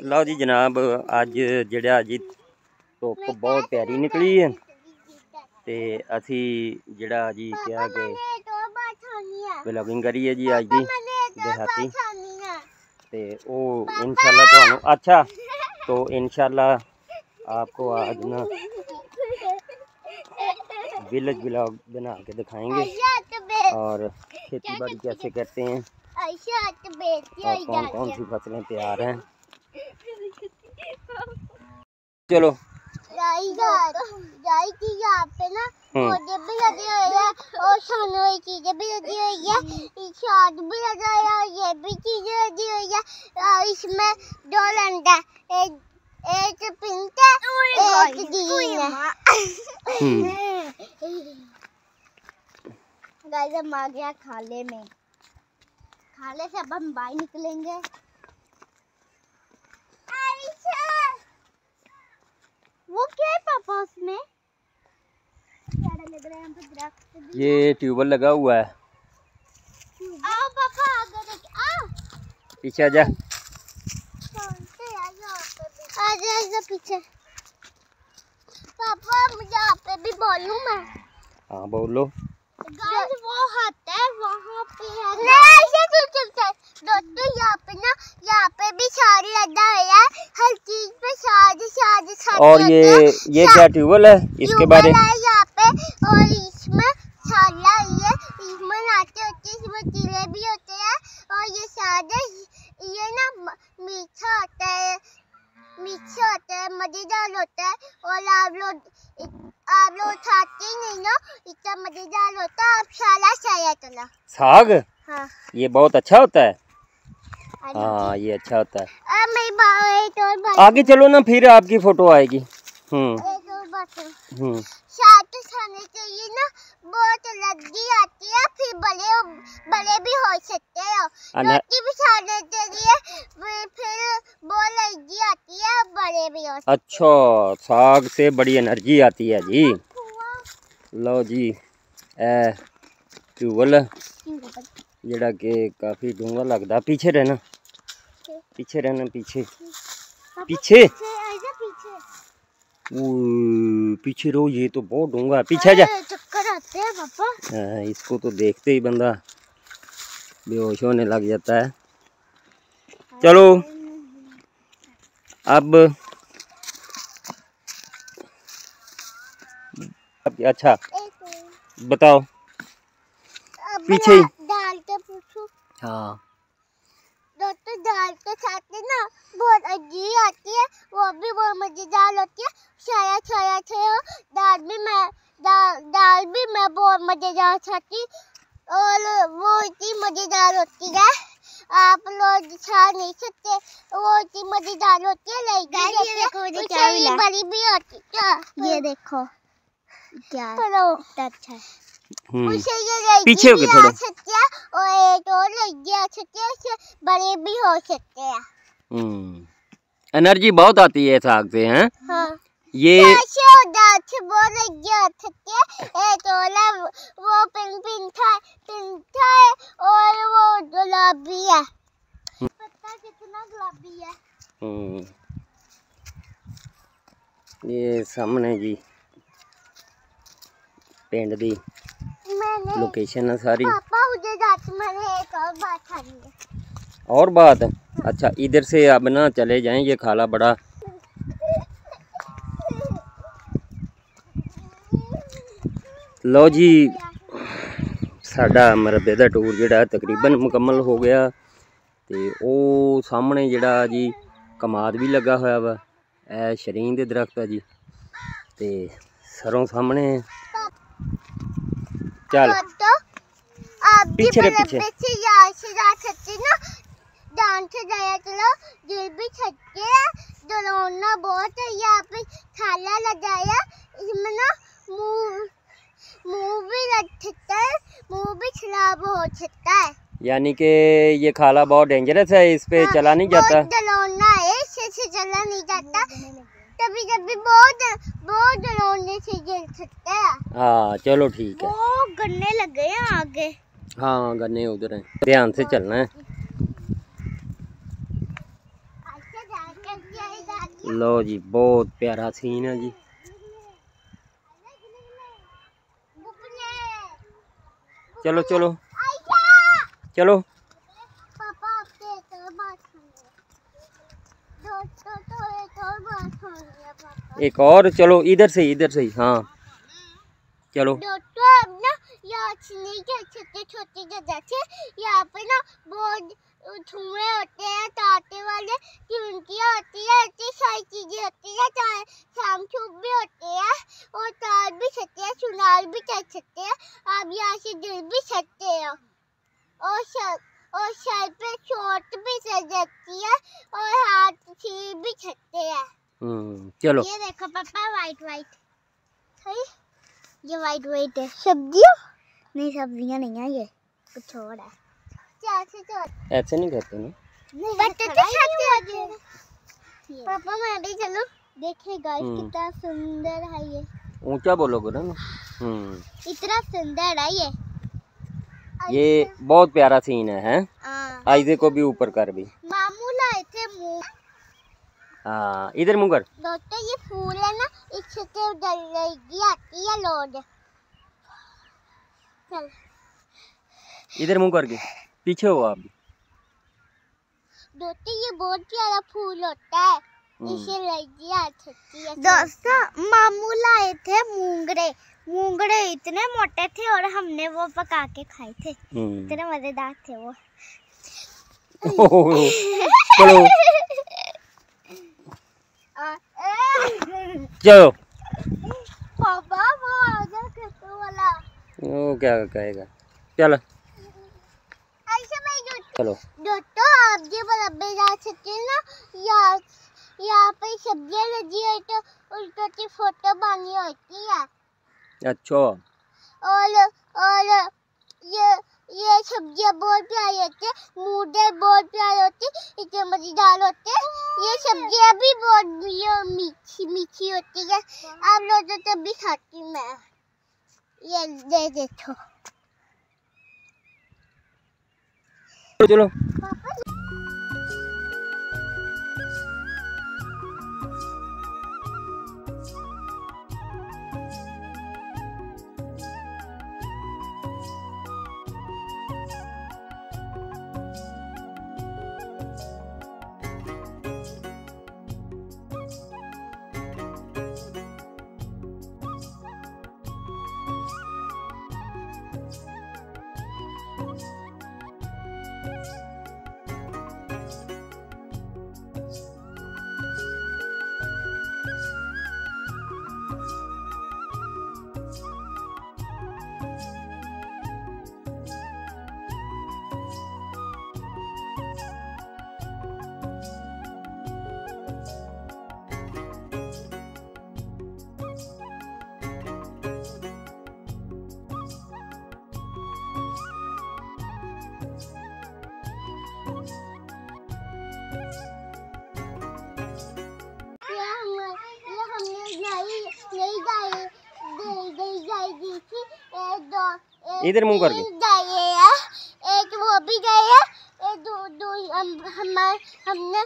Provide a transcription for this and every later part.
लो जी जनाब, अज जिहड़ा जी धुप बहुत प्यारी निकली है ते असी जिहड़ा जी क्या कि ब्लॉगिंग करिए जी अज दी देहाती ते ओ इंशाल्लाह तुहानू अच्छा तो इंशाल्लाह आपको आज ना विलेज ब्लॉग बना के दिखाएंगे और खेती बाड़ी कैसे करते हैं और कौन कौन सी फसलें तैयार हैं। चलो यहाँ पे ना पौधे भी लगे हुए हैं और सोने वाली चीजें भी लगी हुई है, शाद भी लगा है और ये भी चीजें लगी हुई है। और इसमें दो लंडा, एक पिंक है एक ग्रीन है। गाइस हम आ गया खाले में, खाले से अब हम बाहर निकलेंगे। वो क्या है पापा उसमें? लग रहा है ये ट्यूबवेल लगा हुआ है। आओ पापा आगे देख, आओ पीछे आजा। आजा आजा पीछे। पापा मुझे यहाँ पे भी बोलूं मैं? हाँ बोलो। गाइस वो हाथ है वहाँ पे है। नहीं दोस्तों यहाँ पे ना, यहाँ पे भी सारी लगा है, हर चीज पे सारी और ये क्या ट्यूबवेल है इसके बारे में? यहाँ पे और इसमें साला ये इसमें नाचे होते हैं, इसमें कीड़े भी होते हैं और ये सारे ये ना मीठा होता है, मजेदार होता है। और आप लोग खाते ही नहीं ना, इतना मजेदार होता है। आप साला चला साग। हाँ ये बहुत अच्छा होता है। हाँ ये अच्छा होता है। आगे चलो ना फिर आपकी फोटो आएगी। शाद खाने चाहिए ना, बहुत लगी आती है, फिर बड़े भी हो सकते हो। रोटी भी खाने चाहिए, फिर बहुत लगी आती है, बड़े भी हो सकते। अच्छा साग से बड़ी एनर्जी आती है जी। लो जी ट्यूबवेल जेड़ा के काफी डूंगा लगता। पीछे रहना पीछे पीछे रहो, ये तो बहुत डूंगा है। पीछे जा, चक्कर आते हैं पापा। इसको तो देखते ही बंदा बेहोश होने लग जाता है। चलो अब अच्छा बताओ पीछे ही। दाल तो पूछो। हाँ दोस्तों दाल के साथ में ना बहुत अजीब आती है, वो भी बहुत मजेदार होती है। छाया दाल भी मैं बहुत मजेदार खाती और वो इतनी मजेदार होती है, आप लोग खा नहीं सकते, वो इतनी मजेदार होती है। ये बड़ी भी होती है, ये देखो क्या अच्छा है। पीछे होके थोड़ा और एक और लगी आ सकती है, बड़े भी हो सकते हैं। एनर्जी बहुत आती है साग से हैं। हाँ। ये बहुत लगी आ सकती है, एक और वो पिंक है और वो गुलाबी है। पत्ता कितना गुलाबी है। ये सामने जी पिंड दी लोकेशन है सारी। पापा मुझे मैंने एक और बात खानी है। और बात? अच्छा इधर से अब ना चले जाएं, ये खाला बड़ा लो जी साडा मरबे दा टूर जिहड़ा तकरीबन मुकम्मल हो गया। ते ओ सामने जिहड़ा जी कमाद भी लगा होया वा, ए शरीन दे दरख्त है जी, ते सरों सामने। चल पीछे रे पीछे डरावना बहुत है। यहाँ पे खाला लगाया, इसमें ना मुंह भी लग सकता है, मुंह भी खराब हो सकता है। यानी कि ये खाला बहुत डेंजरस है, इस पे चला नहीं जाता। डरावना है, इससे चला नहीं जाता, कभी कभी बहुत डरावने से गिर सकता है। हाँ चलो ठीक है। वो गन्ने लगे हैं आगे। हाँ गन्ने उधर हैं, ध्यान से चलना है। लो जी बहुत प्यारा सीन है जी। चलो चलो चलो पापा आपके तो बात सुनिए। दोस्तों तो एक और बात सुनिए पापा। एक और चलो इधर से ही हाँ चलो। दोस्तों अब ना यहाँ नहीं के छोटे छोटे जगह से यहाँ पे ना बहुत धुएं होते हैं ताते वाले चिमटियाँ होती है इतनी सारी चीजें होती है चाहे शाम छुप भी होते हैं और तार भी सकते हैं सुनार भी कर सकते हैं आप यहाँ से गिर भी सकते हो और सर पे चोट भी चल जाती है और हाथ छील भी सकते हैं। चलो ये देखो पापा वाइट वाइट सही ये वाइट वाइट है सब्जियाँ नहीं सब्जियाँ नहीं है ये कुछ और है ऐसे नहीं कहते ना बच्चे तो खाते हैं। पापा मैं भी चलूं देखिए गाइस कितना सुंदर है ये ऊंचा बोलोगे ना। इतना सुंदर है ये बहुत प्यारा सीन है आइजे को भी ऊपर कर भी मामू लाए थे मुंह। हाँ इधर मुंह कर। दोस्तों ये फूल है ना इससे जल्दी आती है लोड। चल इधर मुंह करके पीछे हो आप। दोस्तों ये बहुत प्यारा फूल होता है इसे लगी आ सकती है। दोस्तों मामू लाए थे मूंगरे इतने मोटे थे और हमने वो पका के खाए थे इतने मजेदार थे वो। चलो चलो पापा वो आजा खेतों वाला वो क्या कहेगा चलो चलो। दोस्तों आप ये बराबर जा सकते हैं ना यहाँ पे सब्जियाँ लगी है तो उल्टी फोटो बनी होती है। अच्छा और ये सब्जियाँ बहुत प्यारी होती है मूडे बहुत प्यारे होते इतने मजेदार होते हैं। ये सब्जियाँ भी बहुत मीठी होती है आप लोग तो तभी खाती मैं ये दे देखो चलो। इधर मुंह करके एक वो भी गए है हमने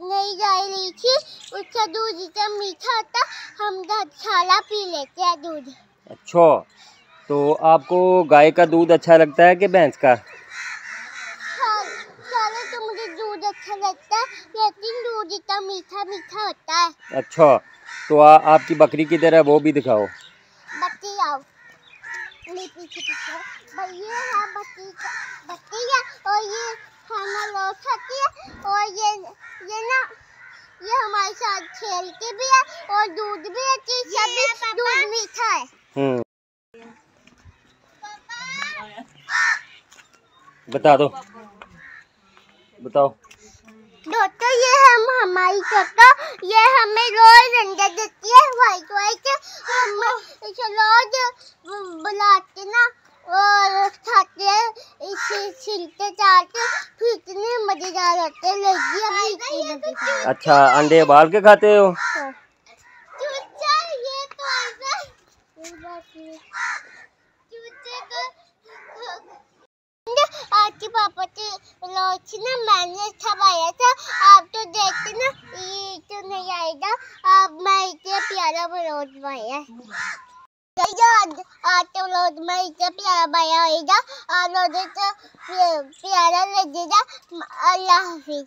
नई गाय ली थी उसका दूध इतना मीठा होता हम छाला पी लेते हैं दूध। अच्छा तो आपको गाय का दूध अच्छा लगता है कि भैंस का? छाले तो मुझे दूध अच्छा लगता है लेकिन दूध इतना मीठा मीठा होता है। अच्छा तो आपकी बकरी किधर है वो भी दिखाओ। बकरी आओ पीछे ये है बकरी है और ये खाना लो खाती है और ये ना ये हमारे साथ खेलती भी है और दूध भी है दूध मीठा है। बता दो बताओ। दोस्तों ये हमारी चक्का ये हमें रोज अंडा देती है वाइट हम इसे रोज बुलाते ना और खाते हैं इसे छिलते चाटते फिर इतने मजेदार होते हैं लगी। अच्छा अंडे उबाल के खाते हो? चूचा ये तो आपके पापा के लॉन्च ना मैंने छपाया था आप तो देखते ना ये तो नहीं आएगा। आप मैं इतने प्यारा व्लॉग बनाया आज तो व्लॉग में इतना प्यारा बनाया होगा और प्यारा लगेगा। अल्लाह हाफिज।